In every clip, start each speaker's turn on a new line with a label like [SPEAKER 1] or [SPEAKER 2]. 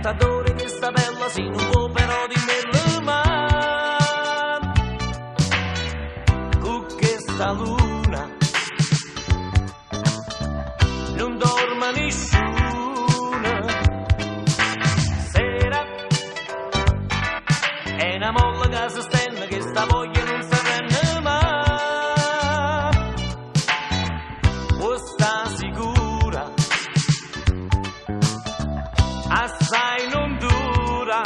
[SPEAKER 1] tentadore che sta bella si non può però di me man. Con questa luna non dorma nessuna sera, è una molla che si stende che sta voglia non si prende mai. O sta sicura assai non dura,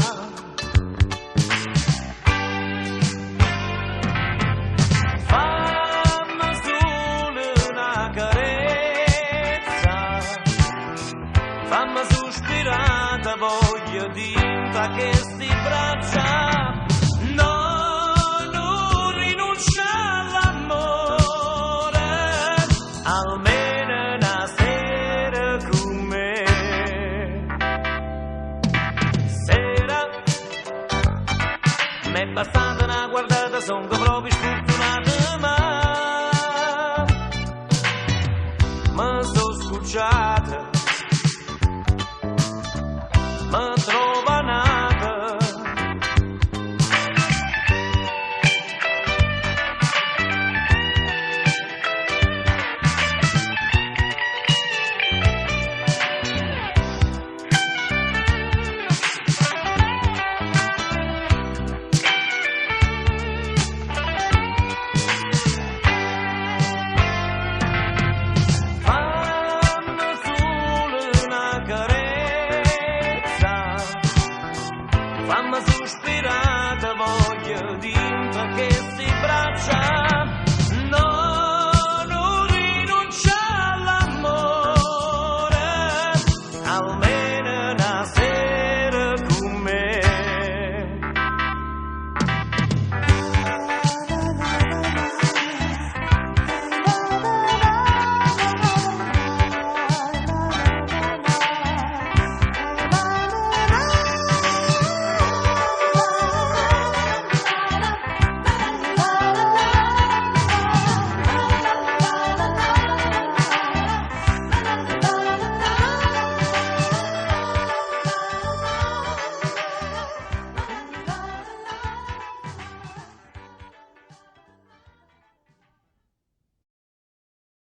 [SPEAKER 1] fammi solo una carezza, fammi sospirare voglia di queste braccia. No, non rinuncia all'amore, almeno una sera con me. Sera, m'è bastata una guardata, sono proprio sfortunata, ma mi sto scocciata, mi trova nata. Fammi sospirare voglia di queste braccia.